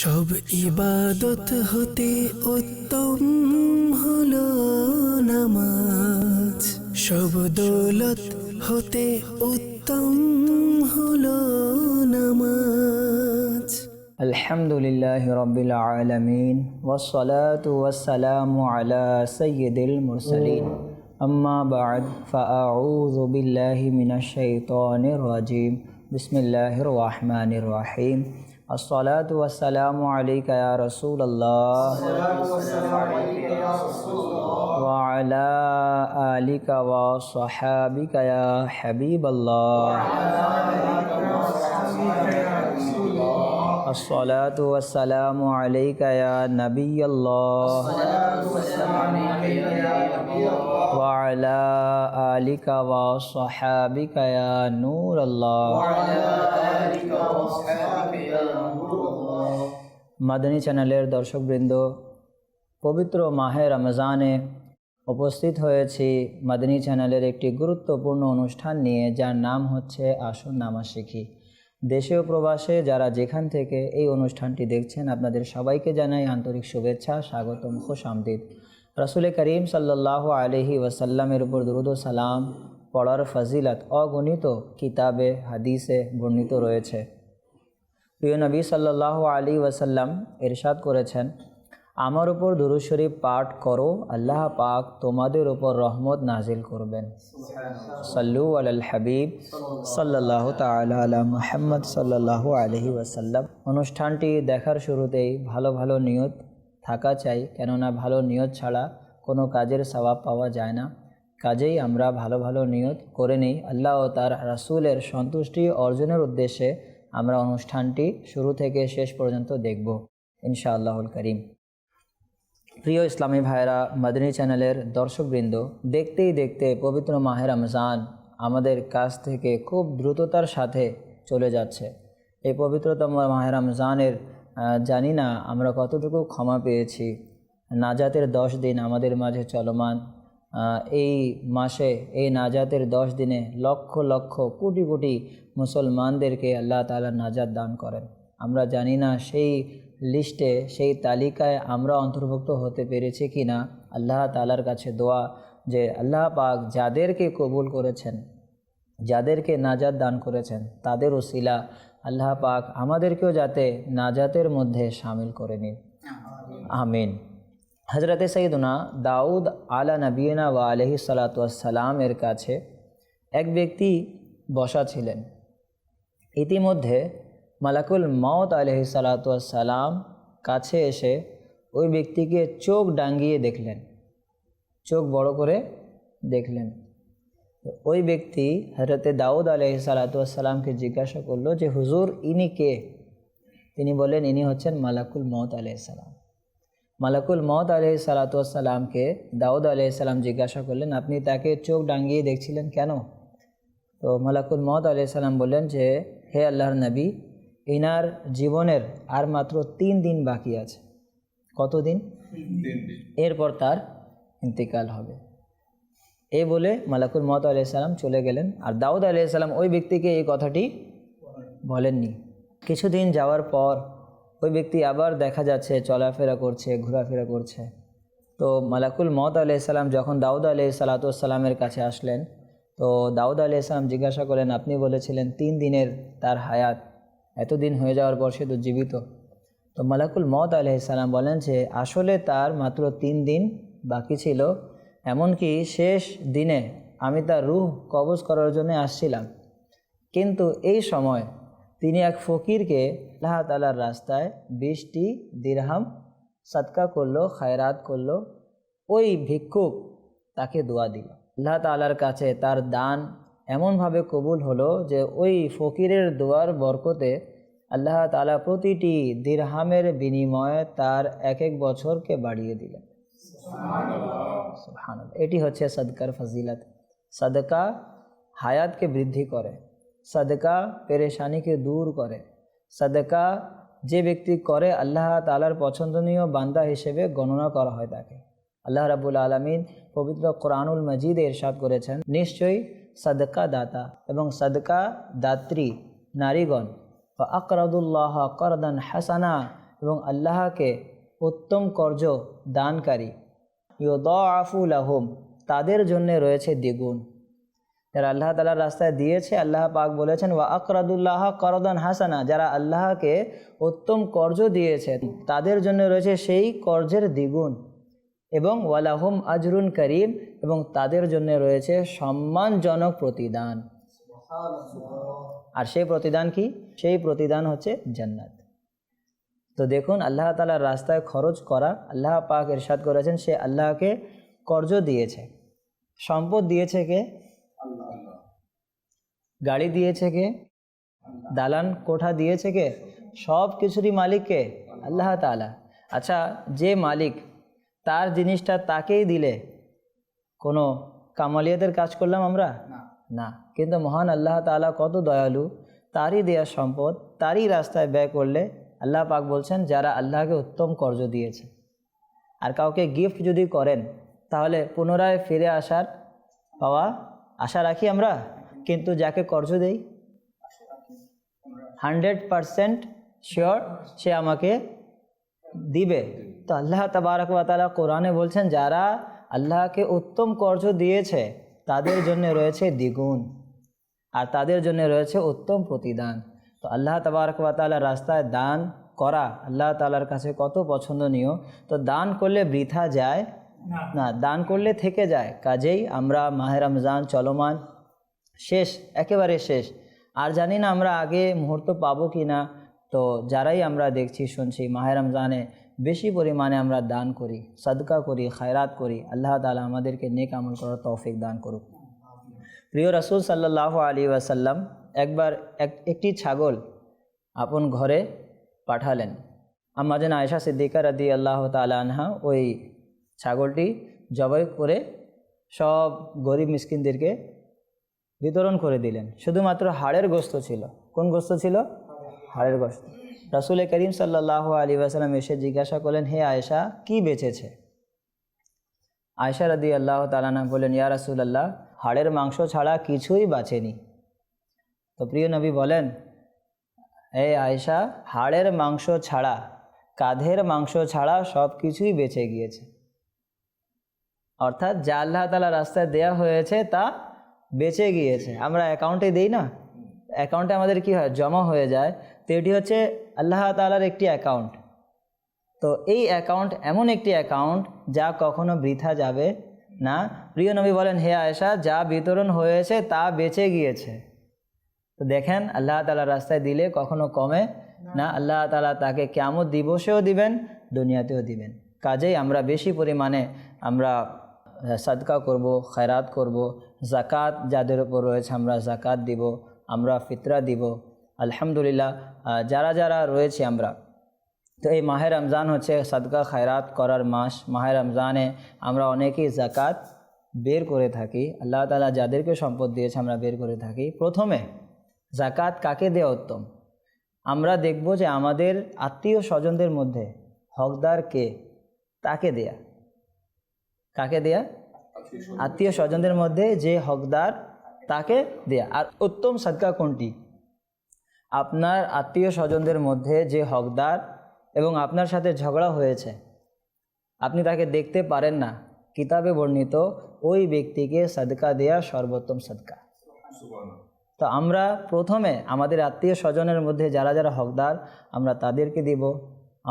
সব ইবাদত হতে উত্তম হলো নামাজ, সব দৌলত হতে উত্তম হলো নামাজ। আলহামদুলিল্লাহি রাব্বিল আলামিন ওয়াসসালাতু ওয়াসসালামু আলা সাইয়্যিদিল মুরসালিন আম্মা বা'দ ফাআউযু বিল্লাহি মিনাশ শাইতানির রাজিম বিসমিল্লাহির রহমানির রহিম। আসসালাতু ওয়াসসালামু আলাইকা ইয়া রাসূলুল্লাহ ওয়া আলা আলিকা ওয়া সাহাবিকা ইয়া হাবিবাল্লাহ। আসসালাতু ওয়াসসালামু আলাইকা ইয়া নবিয়াল্লাহ ওয়া আলা আলিকা ওয়া সাহাবিকা ইয়া নূরাল্লাহ। মাদানী চ্যানেলের দর্শকবৃন্দ, পবিত্র মাহে রমজানে উপস্থিত হয়েছি মাদানী চ্যানেলের একটি গুরুত্বপূর্ণ অনুষ্ঠান নিয়ে, যার নাম হচ্ছে আসুন নামাজ শিখি। দেশে ও প্রবাসে যারা যেখান থেকে এই অনুষ্ঠানটি দেখছেন, আপনাদের সবাইকে জানাই আন্তরিক শুভেচ্ছা, স্বাগতম, খুশ আমদিদ। রাসূল করিম সাল্লাল্লাহু আলাইহি ওয়াসাল্লামের উপর দুরূদ ও সালাম পড়ার ফজিলত অগণিত কিতাবে হাদিসে বর্ণিত রয়েছে। প্রিয় নবী সাল্লাল্লাহু আলাইহি ওয়াসাল্লাম ইরশাদ করেছেন, আমার উপর দুরূদ শরীফ পাঠ করো, আল্লাহ পাক তোমাদের উপর রহমত নাজিল করবেন। সাল্লু আলাল হাবিব সাল্লাল্লাহু তাআলা আলা মুহাম্মদ সাল্লাল্লাহু আলাইহি ওয়াসাল্লাম। অনুষ্ঠানটি দেখার শুরুতেই ভালো ভালো নিয়ত থাকা চাই, কেননা ভালো নিয়ত ছাড়া কোনো কাজের সওয়াব পাওয়া যায় না। কাজেই আমরা ভালো ভালো নিয়ত করে নিই, আল্লাহ ও তার রাসূলের সন্তুষ্টি অর্জনের উদ্দেশ্যে আমরা অনুষ্ঠানটি শুরু থেকে শেষ পর্যন্ত দেখব ইনশাআল্লাহুল করিম। প্রিয় ইসলামী ভাইরা, মাদানী চ্যানেলের দর্শকবৃন্দ, দেখতেই দেখতে পবিত্র মাহে রমজান আমাদের কাছ থেকে খুব দ্রুততার সাথে চলে যাচ্ছে। এই পবিত্রতম মাহে রমজানের জানি না আমরা কতটুকু ক্ষমা পেয়েছি। নাজাতের 10 দিন আমাদের মাঝে চলমান। এই মাসে এই নাজাতের 10 দিনে লক্ষ লক্ষ কোটি কোটি মুসলমানদেরকে আল্লাহ তাআলা নাজাত দান করেন। আমরা জানি না সেই লিস্টে, সেই তালিকায় আমরা অন্তর্ভুক্ত হতে পেরেছি কি না। আল্লাহ তাআলার কাছে দোয়া যে আল্লাহ পাক যাদেরকে কবুল করেছেন, যাদেরকে নাজাত দান করেছেন, তাদের ওসিলা আল্লাহ পাক আমাদেরকেও যাতে নাজাতের মধ্যে শামিল করে নিন, আমিন। হযরতে সাইয়্যিদুনা দাউদ আলা নবিয়িনা ওয়া আলাইহি সালাতু ওয়াসসালাম এর কাছে এক ব্যক্তি বসা ছিলেন। ইতিমধ্যে মালাকুল মউত আলাইহি সালাতু ওয়াসসালাম কাছে এসে ওই ব্যক্তিকে চোখ ডাঙ্গিয়ে দেখলেন, চোখ বড় করে দেখলেন। ওই ব্যক্তি হযরতে দাউদ আলাইহি সালাতু ওয়াসসালামকে জিজ্ঞাসা করলো যে হুজুর, ইনি কে? তিনি বলেন, ইনি হচ্ছেন মালাকুল মউত আলাইহিস সালাম। মালাকুল মউত আলাইহিস সালাতু ওয়াসসালামকে দাউদ আলাইহিস সালাম জিজ্ঞাসা করলেন, আপনি তাকে চোখ ডাঙ্গিয়ে দেখছিলেন কেন? তো মালাকুল মউত আলাইহিস সালাম বললেন যে হে আল্লাহর নবী, ইনার জীবনের আর মাত্র 3 দিন বাকি আছে। কত দিন? 3 দিন। এরপর তার ইন্তিকাল হবে। এই বলে মালাকুল মউত আলাইহিস সালাম চলে গেলেন। আর দাউদ আলাইহিস সালাম ওই ব্যক্তিকে এই কথাটি বলেননি। কিছুদিন যাওয়ার পর ওই ব্যক্তি আবার দেখা যাচ্ছে চলাফেরা করছে, ঘোরাফেরা করছে। তো মালাকুল মউত আলাইহিস সালাম যখন দাউদ আলাইহিস সালাতু ওয়াসসালামের কাছে আসলেন, তো দাউদ আলাইহিস সালাম জিজ্ঞাসা করলেন, আপনি বলেছিলেন 3 দিনের তার হায়াত, এতদিন হয়ে যাওয়ার পর সে তো জীবিত। তো মালাকুল মউত আলাইহিস সালাম বলেন যে আসলে তার মাত্র 3 দিন বাকি ছিল। এমনকি শেষ দিনে আমি তার রূহ কবজ করার জন্য আসছিলাম, কিন্তু এই সময় তিনি এক ফকিরকে আল্লাহ তাআলার রাস্তায় 20টি দিরহাম সদকা করলো, খায়রাত করলো। ওই ভিক্ষুক তাকে দোয়া দিল। আল্লাহ তাআলার কাছে তার দান এমনভাবে কবুল হলো যে ওই ফকিরের দোয়ার বরকতে আল্লাহ তাআলা প্রতিটি দিরহামের বিনিময়ে তার 1 বছরকে বাড়িয়ে দিলেন। সুবহানাল্লাহ। এটি হচ্ছে সদকার ফজিলত। সদকা হায়াতকে বৃদ্ধি করে, সদকা পেরেশানিকে দূর করে। সদকা যে ব্যক্তি করে আল্লাহ তাআলার পছন্দনীয় বান্দা হিসেবে গণনা করা হয় তাকে। আল্লাহ রাব্বুল আলামিন পবিত্র কোরআনুল মজিদে ইরশাদ করেছেন, নিশ্চয়ই সদকা দাতা এবং সদকা দাত্রী নারীগণ আকরাদুল্লাহ করদান হাসানা, এবং আল্লাহকে উত্তম কর্য দানকারী, ইউদাআফু লাহুম, তাদের জন্য রয়েছে দ্বিগুণ। যারা আল্লাহ তাআলার রাস্তায় দিয়েছে, আল্লাহ পাক বলেছেন ওয়া আকরাদুল্লাহ করদান হাসানা, যারা আল্লাহকে উত্তম কর্জ দিয়েছে তাদের জন্য রয়েছে সেই কর্জের দ্বিগুণ, এবং ওয়ালাহুম আজরুন করিম, এবং তাদের জন্য রয়েছে সম্মানজনক প্রতিদান। আর সেই প্রতিদান কি? সেই প্রতিদান হচ্ছে জান্নাত। তো দেখুন, আল্লাহ তাআলার রাস্তায় খরচ করা, আল্লাহ পাক ইরশাদ করেছেন সে আল্লাহকে কর্জ দিয়েছে। সম্পদ দিয়েছে কে? গাড়ি দিয়েছে কে? দালান কোঠা দিয়েছে কে? সব কিছুরই মালিক কে? আল্লাহ তাআলা। আচ্ছা, যে মালিক তার জিনিসটা তাকেই দিলে কোনো কামালিয়াতের কাজ করলাম আমরা? না। কিন্তু মহান আল্লাহ তাআলা কত দয়ালু, তারই দেয়া সম্পদ তারই রাস্তায় ব্যয় করলে আল্লাহ পাক বলছেন যারা আল্লাহকে উত্তম কর্জ দিয়েছে। আর কাউকে গিফট যদি করেন তাহলে পুনরায় ফিরে আসার পাওয়া আশা রাখি আমরা, কিন্তু যাকে কর্জ দেই 100% শিওর সে আমাকে দিবে। তো আল্লাহ তাবারক ওয়া তাআলা কোরআনে বলছেন যারা আল্লাহকে উত্তম কর্জ দিয়েছে তাদের জন্য রয়েছে দ্বিগুণ, আর তাদের জন্য রয়েছে উত্তম প্রতিদান। তো আল্লাহ তাবারক ওয়া তাআলার রাস্তায় দান করা আল্লাহ তাআলার কাছে কত পছন্দনীয়। তো দান করলে বৃথা যায় না, দান করলে থেকে যায়। কাজেই আমরা মাহে রমজান চলমান, শেষ, একেবারে শেষ, আর জানি না আমরা আগে মুহূর্ত পাবো কি না। তো যারাই আমরা দেখছি শুনছি মাহে রমজানে বেশি পরিমাণে আমরা দান করি, সদকা করি, খায়রাত করি। আল্লাহ তাআলা আমাদেরকে নেক আমল করার তৌফিক দান করুক। প্রিয় রাসূল সাল্লাল্লাহু আলাইহি ওয়াসাল্লাম একবার একটি ছাগল আপন ঘরে পাঠালেন। আম্মা জান আয়েশা সিদ্দিকা রাদিয়াল্লাহু তাআলা আনহা ওই ছাগলটি জবাই করে সব গরিব মিসকিনদেরকে বিতরণ করে দিলেন। শুধুমাত্র হাড়ের গোশত ছিল। কোন গোশত ছিল? হাড়ের গোশত। রাসূল করিম সাল্লাল্লাহু আলাইহি ওয়াসাল্লাম এসে জিজ্ঞাসা করলেন, হে আয়েশা, কি বেঁচেছে? আয়েশা রাদিয়াল্লাহু তাআলা আনহা বলেন, ইয়া রাসূলুল্লাহ, হাড়ের মাংস ছাড়া কিছুই বাঁচেনি। তো প্রিয় নবী বলেন, হে আয়েশা, হাড়ের মাংস ছাড়া, কাঁধের মাংস ছাড়া সব কিছুই বেঁচে গিয়েছে। অর্থাৎ যা আল্লাহ তাআলা রাস্তায় দেয়া হয়েছে তা বেঁচে গিয়েছে। আমরা অ্যাকাউন্টে দেই না, অ্যাকাউন্টে আমাদের কি হয়? জমা হয়ে যায়। তো এটি হচ্ছে আল্লাহ তাআলার একটি অ্যাকাউন্ট। তো এই অ্যাকাউন্ট এমন একটি অ্যাকাউন্ট যা কখনো বৃথা যাবে না। প্রিয় নবী বলেন, হে আয়েশা, যা বিতরণ হয়েছে তা বেঁচে গিয়েছে। তো দেখেন, আল্লাহ তাআলার রাস্তায় দিলে কখনো কমে না। আল্লাহ তাআলা তাকে কিয়ামত দিবসেও দিবেন, দুনিয়াতেও দিবেন। কাজেই আমরা বেশি পরিমাণে আমরা সাদকা করব, খায়রাত করব, জাকাত যাদের উপর রয়েছে আমরা জাকাত দিব, আমরা ফিতরা দিব। আলহামদুলিল্লাহ, যারা যারা রয়েছে আমরা, তো এই মাহে রমজান হচ্ছে সাদকা খায়রাত করার মাস। মাহে রমজানে আমরা অনেকেই জাকাত বের করে থাকি। আল্লাহ তাআলা যাদেরকে সম্পদ দিয়েছে আমরা বের করে থাকি। প্রথমে জাকাত কাকে দেওয়া উত্তম? আমরা দেখব যে আমাদের আত্মীয় স্বজনদের মধ্যে হকদার কে, তাকে দেয়া। কাকে দেয়া? আত্মীয় স্বজনদের মধ্যে যে হকদার তাকে দেয়া। আর উত্তম সাদকা কোনটি? আপনার আত্মীয় স্বজনদের মধ্যে যে হকদার এবং আপনার সাথে ঝগড়া হয়েছে, আপনি তাকে দেখতে পারেন না, কিতাবে বর্ণিত ওই ব্যক্তিকে সাদকা দেয়া সর্বোত্তম সাদকা। তো আমরা প্রথমে আমাদের আত্মীয় স্বজনের মধ্যে যারা যারা হকদার আমরা তাদেরকে দিব।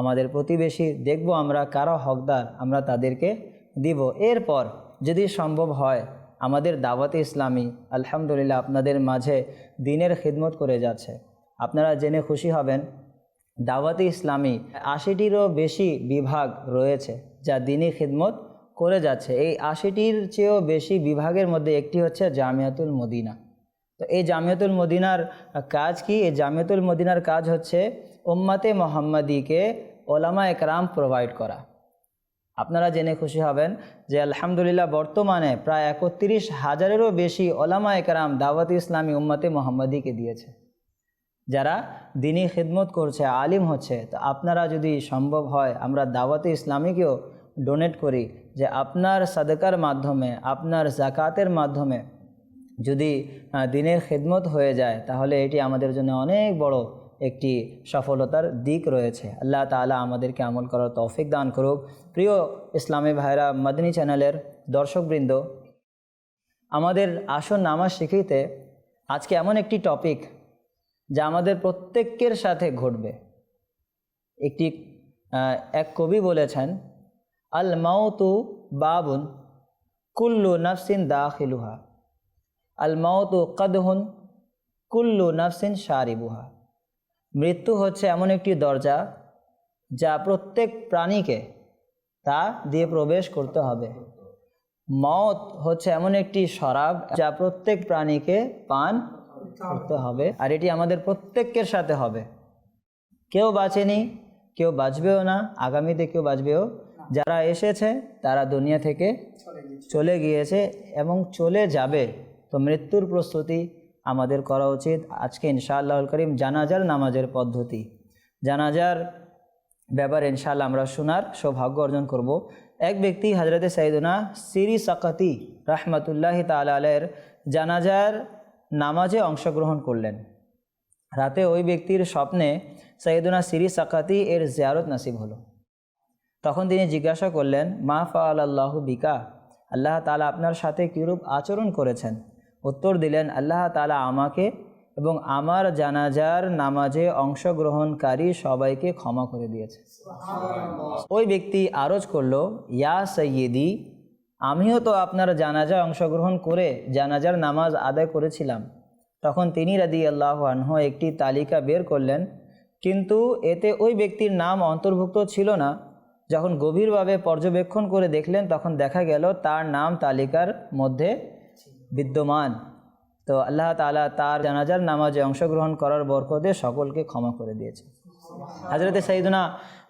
আমাদের প্রতিবেশী দেখব আমরা কারা হকদার, আমরা তাদেরকে দিব। এরপর যদি সম্ভব হয় আমাদের দাওয়াতে ইসলামী, আলহামদুলিল্লাহ আপনাদের মাঝে দ্বীনের খিদমত করে যাচ্ছে। আপনারা জেনে খুশি হবেন দাওয়াতে ইসলামী ৮০টিরও বেশি বিভাগ রয়েছে যা দ্বীনী খিদমত করে যাচ্ছে। এই ৮০টির চেয়েও বেশি বিভাগের মধ্যে একটি হচ্ছে জামিয়াতুল মদিনা। তো এই জামিয়াতুল মদিনার কাজ কি? এই জামিয়াতুল মদিনার কাজ হচ্ছে উম্মতে মুহাম্মাদিকে ওলামা একরাম প্রোভাইড করা। আপনারা জেনে খুশি হবেন যে আলহামদুলিল্লাহ বর্তমানে প্রায় ৩১,০০০-এরও বেশি ওলামা একরাম দাওয়াত ইসলামী উম্মতে মুহাম্মাদিকে দিয়েছে, যারা দ্বীনী খিদমত করছে, আলিম হচ্ছে। তো আপনারা যদি সম্ভব হয় আমরা দাওয়াতে ইসলামীকেও ডোনেট করি, যে আপনার সাদকার মাধ্যমে, আপনার জাকাতের মাধ্যমে যদি দ্বীনের খিদমত হয়ে যায় তাহলে এটি আমাদের জন্য অনেক বড় একটি সফলতার দিক রয়েছে। আল্লাহ তাআলা আমাদেরকে আমল করার তৌফিক দান করুক। প্রিয় ইসলামী ভাইরা, মাদানী চ্যানেলের দর্শকবৃন্দ, আমাদের আসন নামাজ শিখিতে আজকে এমন একটি টপিক যা আমাদের প্রত্যেকের সাথে ঘটবে। এক কবি বলেছেন, আল মাউতু বাবুন কুল্লু নাফসিন দাখিলুহা, আল মাউতু কদহুন কুল্লু নাফসিন শারিবুহা। মৃত্যু হচ্ছে এমন একটি দরজা যা প্রত্যেক প্রাণীকে তা দিয়ে প্রবেশ করতে হবে। মওত হচ্ছে এমন একটি শরাব যা প্রত্যেক প্রাণীকে পান করতে হবে, আর এটি আমাদের প্রত্যেকের সাথে হবে। কেউ বাঁচেনি, কেউ বাঁচবেও না, আগামীতে কেউ বাঁচবেও। যারা এসেছে তারা দুনিয়া থেকে চলে গিয়েছে এবং চলে যাবে। তো মৃত্যুর প্রস্তুতি আমাদের করা উচিত। আজকে ইনশাআল্লাহুল করিম জানাজার নামাজের পদ্ধতি, জানাজার ব্যাপারে ইনশাআল্লাহ আমরা শোনার সৌভাগ্য অর্জন করব। এক ব্যক্তি হযরতে সাইয়্যিদুনা সিরি সাকাতি রাহমাতুল্লাহি তাআলা আলাইহির জানাজার নামাজে অংশগ্রহণ করলেন। রাতে ওই ব্যক্তির স্বপ্নে সাইয়্যিদুনা সিরি সাকাতি এর জিয়ারত নাসিব হলো। তখন তিনি জিজ্ঞাসা করলেন, মা ফাআলাল্লাহু বিকা, আল্লাহ তাআলা আপনার সাথে কীরূপ আচরণ করেছেন? উত্তর দিলেন, আল্লাহ তাআলা আমাকে এবং আমার জানাজার নামাজে অংশগ্রহণকারী সবাইকে ক্ষমা করে দিয়েছে। ওই ব্যক্তি আরজ করল, ইয়া সাইয়্যিদি, আমিও তো আপনার জানাজায় অংশগ্রহণ করে জানাজার নামাজ আদায় করেছিলাম। তখন তিনি রাদিয়াল্লাহু আনহু একটি তালিকা বের করলেন, কিন্তু এতে ওই ব্যক্তির নাম অন্তর্ভুক্ত ছিল না। যখন গভীরভাবে পর্যবেক্ষণ করে দেখলেন তখন দেখা গেল তার নাম তালিকার মধ্যে বিদ্যমান। তো আল্লাহ তাআলা তার জানাজার নামাজে অংশগ্রহণ করার বরকতে সকলকে ক্ষমা করে দিয়েছে। হযরতে সাইয়্যিদুনা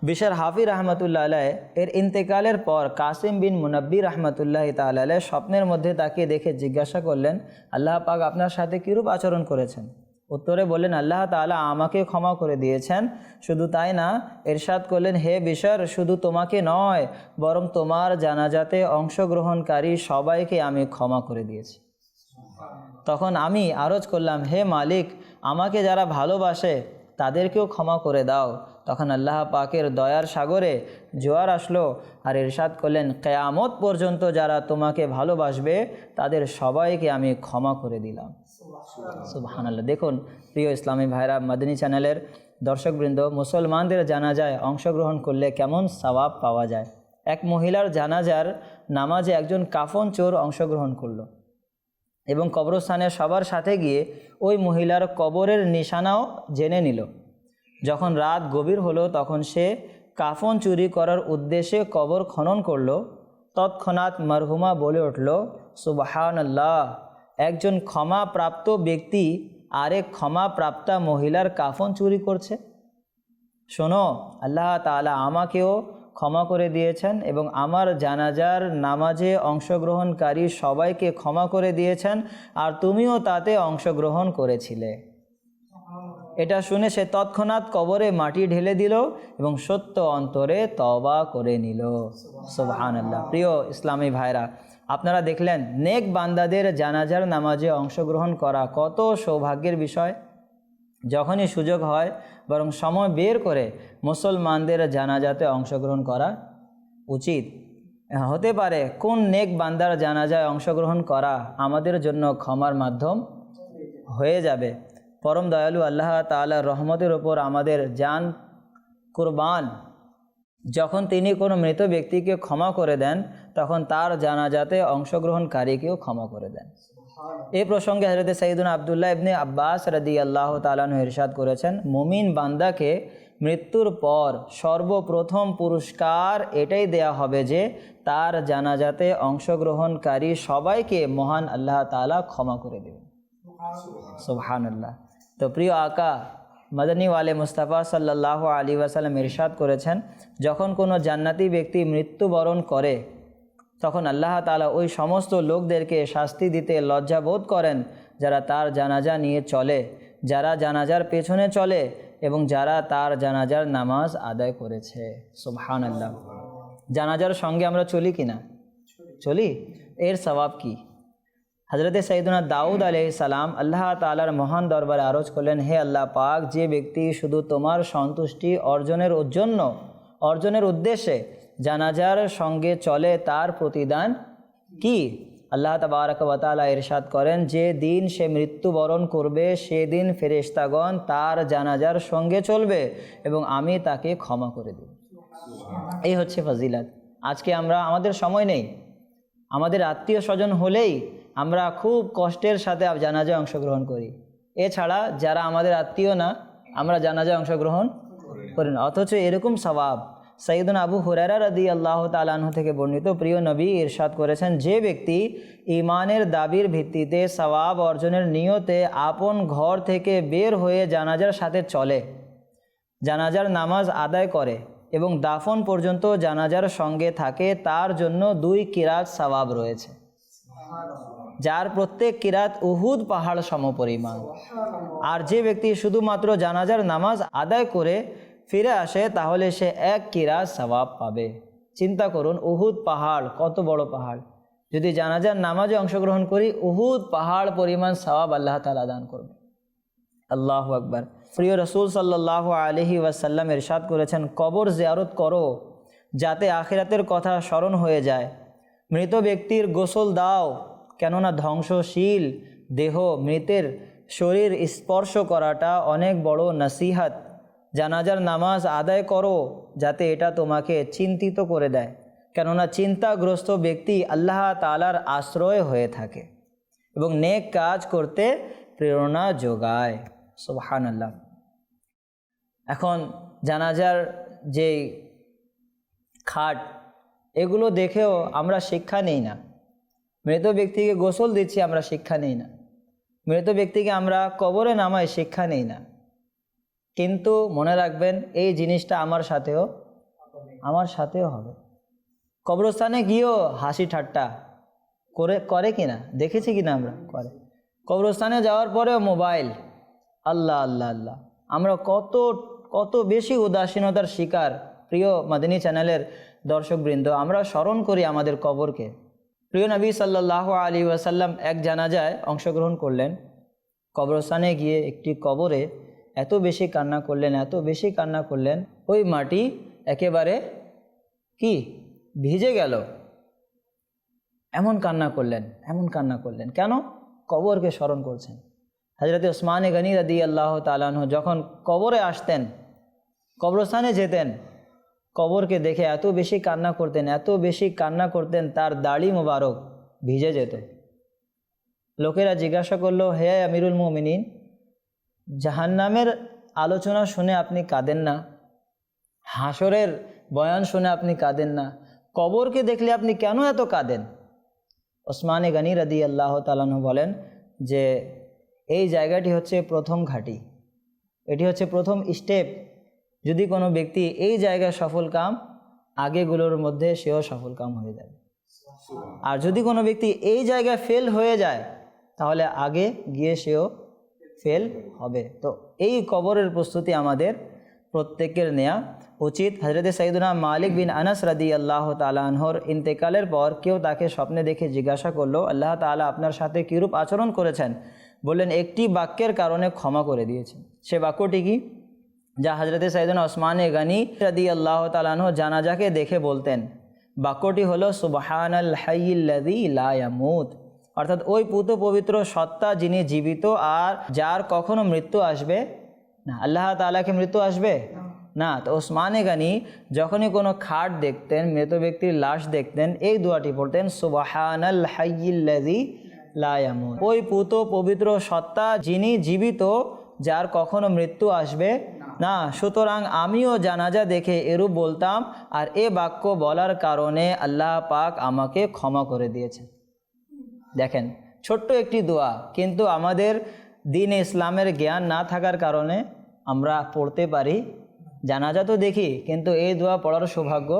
বিশর হাফি রাহমাতুল্লাহ আলাইহি এর ইন্তেকালের পর কাসিম বিন মুনাব্বি রাহমাতুল্লাহি তাআলা আলাইহি স্বপ্নের মধ্যে তাকিয়ে দেখে জিজ্ঞাসা করলেন, আল্লাহ পাক আপনার সাথে কীরূপ আচরণ করেছেন? উত্তরে বললেন, আল্লাহ তাআলা আমাকে ক্ষমা করে দিয়েছেন। শুধু তাই না, ইরশাদ করলেন, হে বিশর, শুধু তোমাকে নয় বরং তোমার জানাজাতে অংশগ্রহণকারী সবাইকে আমি ক্ষমা করে দিয়েছি। তখন আমি আরজ করলাম, হে মালিক, আমাকে যারা ভালোবাসে তাদেরকেও ক্ষমা করে দাও। তখন আল্লাহ পাকের দয়ার সাগরে জোয়ার আসলো আর ইরশাদ করলেন, কিয়ামত পর্যন্ত যারা তোমাকে ভালোবাসবে তাদের সবাইকে আমি ক্ষমা করে দিলাম। সুবহানাল্লাহ। দেখুন প্রিয় ইসলামী ভাইরা, মাদানী চ্যানেলের দর্শকবৃন্দ, মুসলমানদের জানাজায় অংশগ্রহণ করলে কেমন সওয়াব পাওয়া যায়। এক মহিলার জানাজার নামাজে একজন কাফন চোর অংশগ্রহণ করলো এবং কবরস্থানে সবার সাথে গিয়ে ওই মহিলার কবরের নিশানাও জেনে নিল। যখন রাত গভীর হলো তখন সে কাফন চুরি করার উদ্দেশ্যে কবর খনন করলো। তৎক্ষণাৎ মারহুমা বলে উঠল, সুবহানাল্লাহ, একজন ক্ষমাপ্রাপ্ত ব্যক্তি আরেক ক্ষমাপ্রাপ্তা মহিলার কাফন চুরি করছে। শোনো, আল্লাহ তাআলা আমাকেও ক্ষমা করে দিয়েছেন এবং আমার জানাজার নামাজে অংশগ্রহণকারী সবাইকে ক্ষমা করে দিয়েছেন, আর তুমিও তাতে অংশগ্রহণ করেছিলে। এটা শুনে সে তৎক্ষণাৎ কবরে মাটি ঢেলে দিল এবং সত্য অন্তরে তওবা করে নিল। সুবহানাল্লাহ। প্রিয় ইসলামী ভাইরা, আপনারা দেখলেন নেক বান্দাদের জানাজার নামাজে অংশগ্রহণ করা কত সৌভাগ্যের বিষয়। যখনই সুযোগ হয় বরং সময় বের করে মুসলমানদের জানাজাতে অংশগ্রহণ করা উচিত। হতে পারে কোন নেক বান্দার জানাজায় অংশগ্রহণ করা আমাদের জন্য ক্ষমার মাধ্যম হয়ে যাবে। পরম দয়ালু আল্লাহ তাআলার রহমতের ওপর আমাদের জান কুরবান। যখন তিনি কোনো মৃত ব্যক্তিকে ক্ষমা করে দেন তখন তার জানাজাতে অংশগ্রহণকারীকেও ক্ষমা করে দেন। এই প্রসঙ্গে হযরত সাইয়্যিদুনা আব্দুল্লাহ ইবনে আব্বাস রাদিয়াল্লাহু তাআলা আনহু ইরশাদ করেছেন, মুমিন বান্দাকে মৃত্যুর পর সর্বপ্রথম পুরস্কার এটাই দেয়া হবে যে তার জানাজাতে অংশগ্রহণকারী সবাইকে মহান আল্লাহ তাআলা ক্ষমা করে দেবেন। সুবহানাল্লাহ। তো প্রিয় আকা মদনী ওয়ালে মুস্তাফা সাল্লাল্লাহু আলাইহি ওয়াসাল্লাম ইরশাদ করেছেন, যখন কোনো জান্নাতি ব্যক্তি মৃত্যুবরণ করে তখন আল্লাহ তাআলা ওই সমস্ত লোকদেরকে শাস্তি দিতে লজ্জাবোধ করেন যারা তার জানাজা নিয়ে চলে, যারা জানাজার পেছনে চলে এবং যারা তার জানাজার নামাজ আদায় করেছে। সুবহানাল্লাহ। জানাজার সঙ্গে আমরা চলি কি না? চলি। এর সওয়াব কি? হজরতে সৈয়দনা দাউদ আলাইহিস সালাম আল্লাহ তাআলার মহান দরবারে আরজ করলেন, হে আল্লাহ পাক, যে ব্যক্তি শুধু তোমার সন্তুষ্টি অর্জনের উদ্দেশ্যে জানাজার সঙ্গে চলে তার প্রতিদান কি? আল্লাহ তাবারক ওয়া তাআলা ইরশাদ করেন, যে দিন সে মৃত্যুবরণ করবে সেদিন ফেরেশতাগণ তার জানাজার সঙ্গে চলবে এবং আমি তাকে ক্ষমা করে দেব। এই হচ্ছে ফজিলত। আজকে আমাদের সময় নেই, আমাদের আত্মীয় স্বজন হলেই আমরা খুব কষ্টের সাথে জানাজায় অংশগ্রহণ করি। এছাড়া যারা আমাদের আত্মীয় না, আমরা জানাজায় অংশগ্রহণ করি না, অথচ এরকম সওয়াব সাইয়্যিদুনা আবু হুরায়রা রাদিয়াল্লাহু তাআলা আনহু থেকে বর্ণিত, প্রিয় নবী ইরশাদ করেছেন, যে ব্যক্তি ঈমানের দাবির ভিত্তিতে সওয়াব অর্জনের নিয়তে আপন ঘর থেকে বের হয়ে জানাজার সাথে চলে, জানাজার নামাজ আদায় করে এবং দাফন পর্যন্ত জানাজার সঙ্গে থাকে, তার জন্য 2 কিরাত সওয়াব রয়েছে, যার প্রত্যেক কিরাত উহুদ পাহাড় সমপরিমাণ। আর যে ব্যক্তি শুধুমাত্র জানাজার নামাজ আদায় করে ফিরে আসে, তাহলে সে 1 কিরাত সওয়াব পাবে। চিন্তা করুন, উহুদ পাহাড় কত বড় পাহাড়, যদি জানাজার নামাজে অংশগ্রহণ করি, উহুদ পাহাড় পরিমাণ সওয়াব আল্লাহ তাআলা দান করবে। আল্লাহু আকবার। প্রিয় রাসূল সাল্লাল্লাহু আলাইহি ওয়াসাল্লাম ইরশাদ করেছেন, কবর জিয়ারত করো যাতে আখিরাতের কথা স্মরণ হয়ে যায়। মৃত ব্যক্তির গোসল দাও, কেননা ধ্বংসশীল দেহ মৃতের শরীর স্পর্শ করাটা অনেক বড় নসিহত। জানাজার নামাজ আদায় করো যাতে এটা তোমাকে চিন্তিত করে দেয়, কেননা চিন্তাগ্রস্ত ব্যক্তি আল্লাহ তাআলার আশ্রয় হয়ে থাকে এবং নেক কাজ করতে প্রেরণা যোগায়। সুবহানাল্লাহ। এখন জানাজার যে খাট, এগুলো দেখেও আমরা শিক্ষা নেই না। মৃত ব্যক্তিকে গোসল দিচ্ছি, আমরা শিক্ষা নেই না। মৃত ব্যক্তিকে আমরা কবরে নামাই, শিক্ষা নেই না। কিন্তু মনে রাখবেন, এই জিনিসটা আমার সাথেও হবে। কবরস্থানে গিয়েও হাসি ঠাট্টা করে কিনা, দেখেছি কিনা আমরা করে। কবরস্থানে যাওয়ার পরেও মোবাইল, আল্লাহ আল্লাহ আল্লাহ। আমরা কত বেশি উদাসীনতার শিকার। প্রিয় মাদানী চ্যানেলের দর্শকবৃন্দ, আমরা স্মরণ করি আমাদের কবরকে। প্রিয় নবী সাল্লাল্লাহু আলাইহি ওয়াসাল্লাম এক জানাজায় অংশগ্রহণ করলেন। কবরস্থানে গিয়ে একটি কবরে এত বেশি কান্না করলেন, ওই মাটি একেবারে ভিজে গেল। এমন কান্না করলেন কেন? কবরকে স্মরণ করছেন। হযরত ওসমান গনি রাদিয়াল্লাহু তাআলা আনহু যখন কবরে আসতেন, কবরস্থানে যেতেন, কবরকে দেখে এত বেশি কান্না করতেন, তার দাড়ি মোবারক ভিজে যেত। লোকেরা জিজ্ঞাসা করলো, হে আমিরুল মুমিনিন, জাহান্নামের আলোচনা শুনে আপনি কাঁদেন না? হাসরের বয়ান শুনে আপনি কাঁদেন না? কবরকে দেখলে আপনি কেন এত কাঁদেন? ওসমান গনি রাদিয়াল্লাহু তাআলা আনহু বলেন যে এই জায়গাটি হচ্ছে প্রথম ঘাঁটি, এটি হচ্ছে প্রথম স্টেপ। যদি কোনো ব্যক্তি এই জায়গায় সফল কাম, আগেগুলোর মধ্যে সেও সফল কাম হয়ে যাবে। আর যদি কোনো ব্যক্তি এই জায়গায় ফেল হয়ে যায়, তাহলে আগে গিয়ে সেও ফেল হবে। তো এই কবরের প্রস্তুতি আমাদের প্রত্যেকের নেওয়া উচিত। হযরতে সাইয়্যিদুনা মালিক বিন আনাস রাদিয়াল্লাহু তাআলা আনহুর ইন্তেকালের পর কেউ তাকে স্বপ্নে দেখে জিজ্ঞাসা করলো, আল্লাহ তাআলা আপনার সাথে কীরূপ আচরণ করেছেন? বললেন, একটি বাক্যের কারণে ক্ষমা করে দিয়েছেন। সে বাক্যটি কি? যা হযরতে সাইয়্যিদুনা ওসমান গনি রাদিয়াল্লাহু তাআলা আনহু জানাজাকে দেখে বলতেন। বাক্যটি হলো, সুবহানাল হাইয়্যিল্লাযী লা ইয়ামুত, অর্থাৎ ওই পুত পবিত্র সত্তা যিনি জীবিত আর যার কখনো মৃত্যু আসবে না। আল্লাহ তাআলাকে মৃত্যু আসবে না। তো ওসমান গনি যখনই কোনো খাট দেখতেন, মৃত ব্যক্তির লাশ দেখতেন, এই দোয়াটি পড়তেন, সুবহানাল হাইয়্যিল্লাযী লা ইয়ামুত, ওই পুত পবিত্র সত্তা যিনি জীবিত, যার কখনো মৃত্যু আসবে না। সুতরাং আমিও জানাজা দেখে এরূপ বলতাম, আর এ বাক্য বলার কারণে আল্লাহ পাক আমাকে ক্ষমা করে দিয়েছেন। দেখেন, ছোট্ট একটি দোয়া, কিন্তু আমাদের দ্বীন ইসলামের জ্ঞান না থাকার কারণে আমরা পড়তে পারি, জানাজা তো দেখি, কিন্তু এই দোয়া পড়ার সৌভাগ্য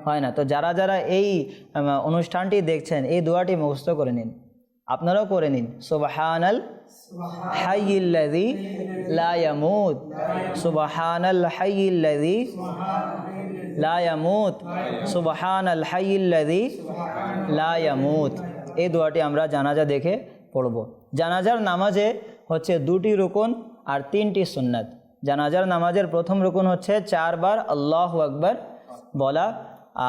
হয় না। তো যারা এই অনুষ্ঠানটি দেখছেন, এই দোয়াটি মুখস্থ করে নিন, আপনারাও করে নিন। সুবহানাল হাইয়্যিল্লাযী লা ইয়ামুত, সুবহানাল হাইয়্যিল্লাযী লা ইয়ামুত, সুবহানাল হাইয়্যিল্লাযী লা ইয়ামুত। এই দোয়াটি আমরা জানাজা দেখে পড়ব। জানাজার নামাজে হচ্ছে 2টি রুকুন আর 3টি সুন্নাত। জানাজার নামাজের প্রথম রুকুন হচ্ছে 4 বার আল্লাহু আকবার বলা,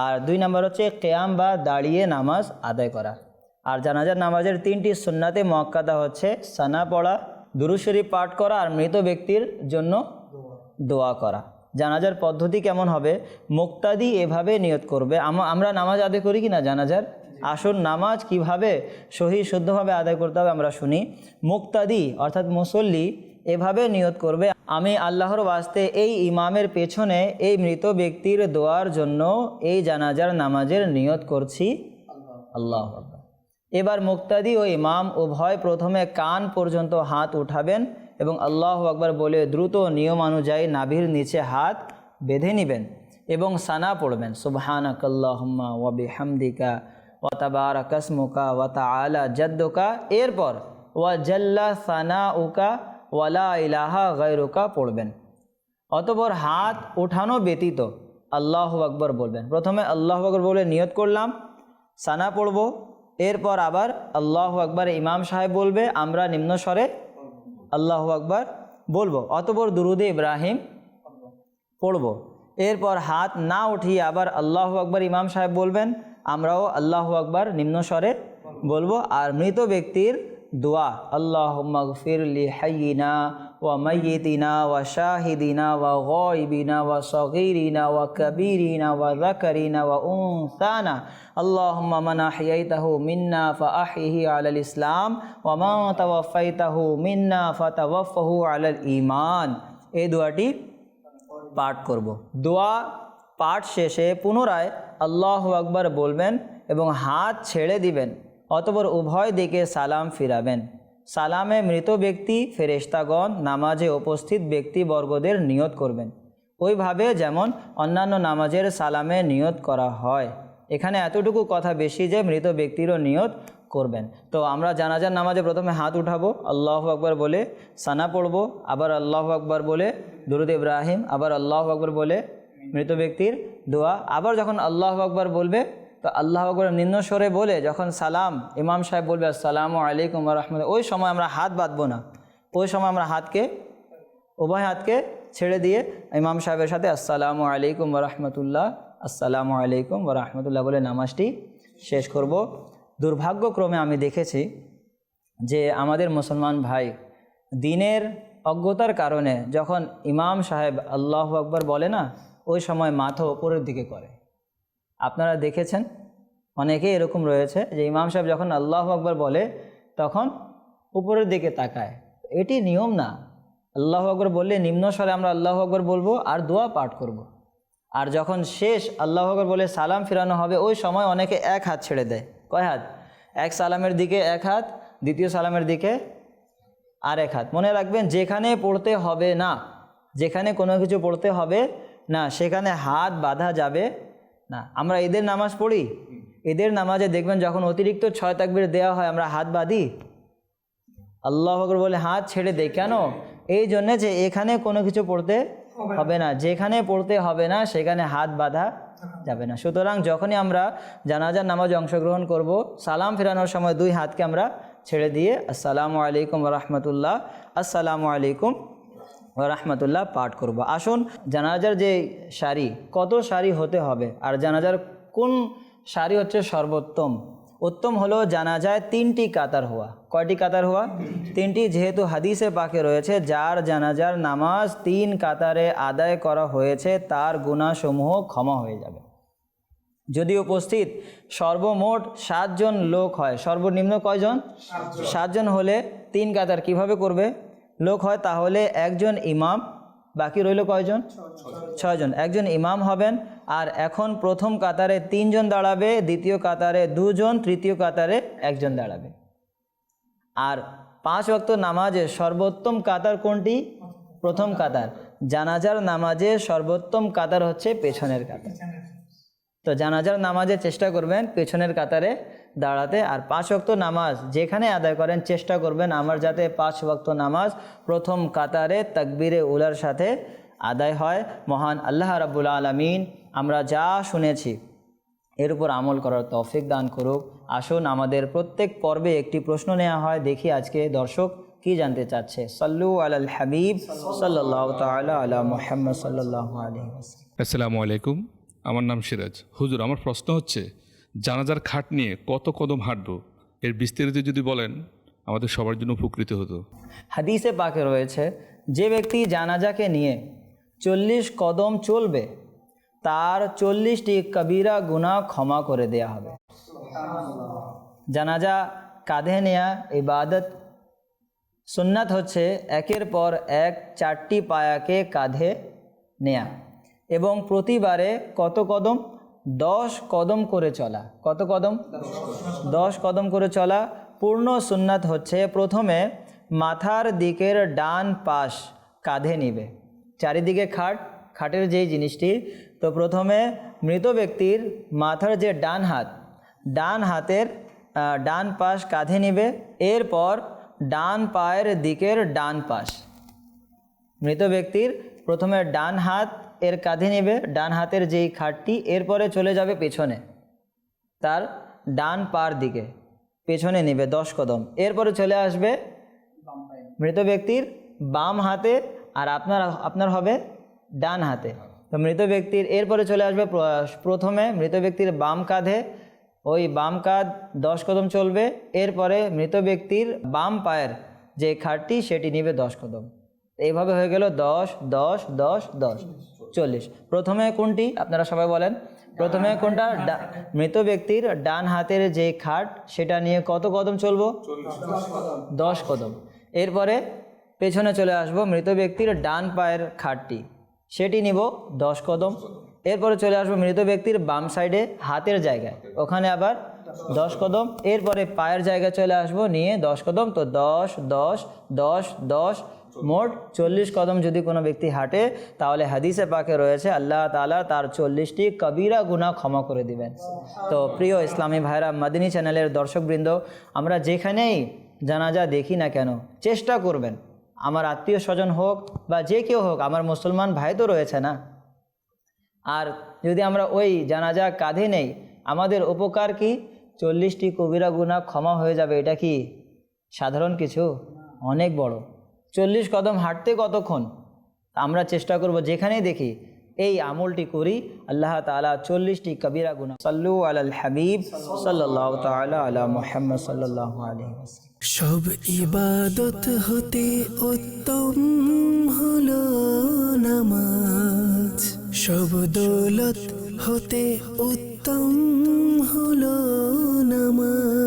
আর 2 নম্বর হচ্ছে কিয়াম বা দাঁড়িয়ে নামাজ আদায় করা। আর জানাজার নামাজের 3টি সুন্নাতে মুআক্কাদা হচ্ছে সানা পড়া, দুরূদ শরীফ পাঠ করা আর মৃত ব্যক্তির জন্য দোয়া করা। জানাজার পদ্ধতি কেমন হবে? মুক্তাদি এভাবে নিয়ত করবে। আমরা নামাজ আদায় করি কি না জানাজার? আসুন নামাজ কিভাবে সহি শুদ্ধভাবে আদায় করতে হবে আমরা শুনি। মুক্তাদি অর্থাৎ মুসল্লি এভাবে নিয়ত করবে, আমি আল্লাহর ওয়াস্তে এই ইমামের পেছনে এই মৃত ব্যক্তির দোয়ার জন্য এই জানাজার নামাজের নিয়ত করছি, আল্লাহু আকবার। এবার মুক্তাদি ও ইমাম উভয় প্রথমে কান পর্যন্ত হাত উঠাবেন এবং আল্লাহু আকবার বলে দ্রুত নিয়ম অনুযায়ী নাভির নিচে হাত বেঁধে নেবেন এবং সানা পড়বেন, সুবহানাকাল্লাহুম্মা ওয়া বিহামদিকা ওয়া তাবারাকা ইসমুকা ওয়া তাআলা জাদ্দুকা। এরপর ওয়া জাল্লা সানাউকা ওয়া লা ইলাহা গায়রুকা পড়বেন। অতঃপর হাত ওঠানো ব্যতীত আল্লাহু আকবার বলবেন। প্রথমে আল্লাহু আকবার বলে নিয়ত করলাম, সানা পড়ব, এরপর আবার আল্লাহু আকবার ইমাম সাহেব বলবে, আমরা নিম্ন স্বরে আল্লাহু আকবার বলবো। অতঃপর দুরুদে ইব্রাহিম পড়ব। এরপর হাত না উঠিয়ে আবার আল্লাহু আকবার ইমাম সাহেব বলবেন, আমরাও আল্লাহু আকবার নিম্ন স্বরে বলবো। আর মৃত ব্যক্তির দোয়া, আল্লাহুম্মা গফির লি হাইয়িনা ওয়া মাইয়িতিনা ওয়া শাহিদিনা ওয়া গায়িবিনা ওয়া সগীরিনা ওয়া কাবীরিনা ওয়া যাকারিনা ওয়া উনসানা, আল্লাহুম্মা মান আহইয়াইতাহু মিন্না ফাআহইহি আলাল ইসলাম ওয়া মান তাওয়াফাইতাহু মিন্না ফাতাওয়াফাহু আলাল ঈমান। এই দোয়াটি পাঠ করব। দোয়া পাঠ শেষে পুনরায় আল্লাহু আকবার বলবেন এবং হাত ছেড়ে দিবেন। অতঃপর উভয় দিকে সালাম ফিরাবেন। সালামে মৃত ব্যক্তি, ফেরেশতাগণ, নামাজে উপস্থিত ব্যক্তিবর্গদের নিয়ত করবেন, ওইভাবে যেমন অন্যান্য নামাজের সালামে নিয়ত করা হয়। এখানে এতটুকু কথা বেশি যে মৃত ব্যক্তিরও নিয়ত করবেন। তো আমরা জানাজার নামাজে প্রথমে হাত উঠাবো, আল্লাহু আকবার বলে সানা পড়ব, আবার আল্লাহু আকবার বলে দুরুদ ইব্রাহিম, আবার আল্লাহু আকবার বলে মৃত ব্যক্তির দোয়া। আবার যখন আল্লাহু আকবার বলবে তো আল্লাহু আকবার নিম্ন স্বরে বলে যখন সালাম ইমাম সাহেব বলবে আসসালামু আলাইকুম ওয়া রাহমাতুল্লাহ, ওই সময় আমরা হাত বাঁধবো না। ওই সময় আমরা উভয় হাতকে ছেড়ে দিয়ে ইমাম সাহেবের সাথে আসসালামু আলাইকুম ওয়া রাহমাতুল্লাহ, আসসালামু আলাইকুম ওয়া রাহমাতুল্লাহ বলে নামাজটি শেষ করব। দুর্ভাগ্যক্রমে আমি দেখেছি যে আমাদের মুসলমান ভাই দিনের অজ্ঞতার কারণে যখন ইমাম সাহেব আল্লাহু আকবার বলে না, ওই সময় মাথা উপরের দিকে করে। আপনারা দেখেছেন অনেকেই এরকম রয়েছে যে ইমাম সাহেব যখন আল্লাহু আকবার বলে তখন উপরের দিকে তাকায়। এটি নিয়ম না। আল্লাহু আকবার বললে নিম্ন স্বরে আমরা আল্লাহু আকবার বলবো আর দোয়া পাঠ করব। আর যখন শেষ আল্লাহু আকবার বলে সালাম ফিরানো হবে, ওই সময় অনেকে এক হাত ছেড়ে দেয়। কয় হাত? এক সালামের দিকে এক হাত, দ্বিতীয় সালামের দিকে আর এক হাত। মনে রাখবেন, যেখানে পড়তে হবে না, যেখানে কোনো কিছু পড়তে হবে না সেখানে হাত বাঁধা যাবে না। আমরা ঈদের নামাজ পড়ি, ঈদের নামাজে দেখবেন যখন অতিরিক্ত 6 তাকবীর দেওয়া হয় আমরা হাত বাঁধি, আল্লাহু আকবার বলে হাত ছেড়ে দেই। কেন? এই জন্যে যে এখানে কোনো কিছু পড়তে হবে না, যেখানে পড়তে হবে না সেখানে হাত বাঁধা যাবে না। সুতরাং যখনই আমরা জানাজার নামাজে অংশগ্রহণ করব, সালাম ফেরানোর সময় 2 হাতকে আমরা ছেড়ে দিয়ে আসসালামু আলাইকুম ওয়া রাহমাতুল্লাহ, আসসালামু আলাইকুম ওয়া রাহমাতুল্লাহ পাঠ করব। আসুন জানাজার যে সারি, কত সারি হতে হবে আর জানাজার কোন সারি হচ্ছে সর্বোত্তম? উত্তম হলো জানাজায় 3টি কাতার হওয়া। কয়টি কাতার হওয়া? 3টি। যেহেতু হাদিসে পাকে রয়েছে যার জানাজার নামাজ 3 কাতারে আদায় করা হয়েছে তার গুনাহসমূহ ক্ষমা হয়ে যাবে। যদি উপস্থিত সর্বমোট 7 জন লোক হয়, সর্বনিম্ন কয়জন? 7 জন হলে 3 কাতার কিভাবে করবে? লোক হয় তাহলে একজন ইমাম, বাকি রইল কয়জন? 6 জন। একজন ইমাম হবেন। আর এখন প্রথম কাতারে 3 জন দাঁড়াবে, দ্বিতীয় কাতারে 2 জন, তৃতীয় কাতারে 1 জন দাঁড়াবে। আর 5 ওয়াক্ত নামাজে সর্বোত্তম কাতার কোনটি? প্রথম কাতার। জানাজার নামাজে সর্বোত্তম কাতার হচ্ছে পেছনের কাতার। তো জানাজার নামাজে চেষ্টা করবেন পেছনের কাতারে দাঁড়াতে। আর 5 ওয়াক্ত নামাজ যেখানে আদায় করেন চেষ্টা করবেন আমার যাতে 5 ওয়াক্ত নামাজ প্রথম কাতারে তাকবীরে উলার সাথে আদায় হয়। মহান আল্লাহ রাব্বুল আলামিন আমরা যা শুনেছি এর উপর আমল করার তৌফিক দান করুক। আসুন আমাদের প্রত্যেক পর্বে একটি প্রশ্ন নেওয়া হয়, দেখি আজকে দর্শক কি জানতে চাচ্ছে। সাল্লু আলাল হাবিব সাল্লাল্লাহু তাআলা আলা মুহাম্মদ সাল্লাল্লাহু আলাইহি ওয়াসাল্লাম। আসসালামু আলাইকুম, আমার নাম সিরাজ। হুজুর, আমার প্রশ্ন হচ্ছে জানাজার খাট নিয়ে কত কদম হাঁটবো, এর বিস্তারিত যদি বলেন আমাদের সবার জন্য উপকৃত হতো। হাদিসে পাকে রয়েছে, যে ব্যক্তি জানাজাকে নিয়ে 40 কদম চলবে তার 40টি কবিরা গুনাহ ক্ষমা করে দেয়া হবে। জানাজা কাঁধে নেয়া ইবাদত সুন্নাত হচ্ছে একের পর এক 4টি পায়াকে কাঁধে নেয়া এবং প্রতিবারে কত কদম? 10 কদম করে চলা। কত কদম? 10 কদম করে চলা। পূর্ণ সুন্নাত হচ্ছে প্রথমে মাথার দিকের ডান পাশ কাঁধে নিবে, চারিদিকে খাটের যেই জিনিসটি, তো প্রথমে মৃত ব্যক্তির মাথার যে ডান হাতের ডান পাশ কাঁধে নিবে, এরপর ডান পায়ের দিকের ডান পাশ। মৃত ব্যক্তির প্রথমে ডান হাত এর কাঁধে নেবে, ডান হাতের যেই খাটটি, এরপরে চলে যাবে পেছনে তার ডান পার দিকে, পেছনে নেবে 10 কদম। এরপরে চলে আসবে মৃত ব্যক্তির বাম হাতে, আর আপনার হবে ডান হাতে। তো মৃত ব্যক্তির এরপরে চলে আসবে প্রথমে মৃত ব্যক্তির বাম কাঁধে, ওই বাম কাঁধ 10 কদম চলবে। এরপরে মৃত ব্যক্তির বাম পায়ের যে খাটটি সেটি নিবে 10 কদম। এইভাবে হয়ে গেল 10 10 10 10 40। প্রথমে কোনটি আপনারা সবাই বলেন? প্রথমে কোনটা? মৃত ব্যক্তির ডান হাতের যে খাট সেটা নিয়ে কত কদম চলবো? 10 কদম। এরপরে পেছনে চলে আসবো মৃত ব্যক্তির ডান পায়ের খাটটি, সেটি নিব 10 কদম। এরপরে চলে আসবো মৃত ব্যক্তির বাম সাইডে হাতের জায়গায়, ওখানে আবার 10 কদম। এরপরে পায়ের জায়গায় চলে আসবো, নিয়ে 10 কদম। তো 10 10 10 10 মোট 40 কদম যদি কোনো ব্যক্তি হাঁটে, তাহলে হাদিসে পাকে রয়েছে আল্লাহ তাআলা তার 40টি কবিরা গুনাহ ক্ষমা করে দিবেন। তো প্রিয় ইসলামী ভাইরা, মাদিনী চ্যানেলের দর্শকবৃন্দ, আমরা যেখানেই জানাজা দেখি না কেন, চেষ্টা করবেন, আমার আত্মীয় স্বজন হোক বা যে কেউ হোক, আমার মুসলমান ভাই তো রয়েছে না, আর যদি আমরা ওই জানাজা কাঁধে নেই, আমাদের উপকার কি? 40টি কবিরা গুনাহ ক্ষমা হয়ে যাবে। এটা কি সাধারণ কিছু? অনেক বড়। 40 কদম হাঁটতে কতক্ষণ? আমরা চেষ্টা করব যেখানেই দেখি এই আমলটি করি, আল্লাহ তাআলা 40টি কবিরা গুনাহ। সাল্লু আলাল হাবিব সাল্লাল্লাহু তাআলা আলা মুহাম্মদ সাল্লাল্লাহু আলাইহি ওয়াসাল্লাম। সব ইবাদত হতে উত্তম হলো নামাজ, সব দৌলত হতে উত্তম হলো নামাজ।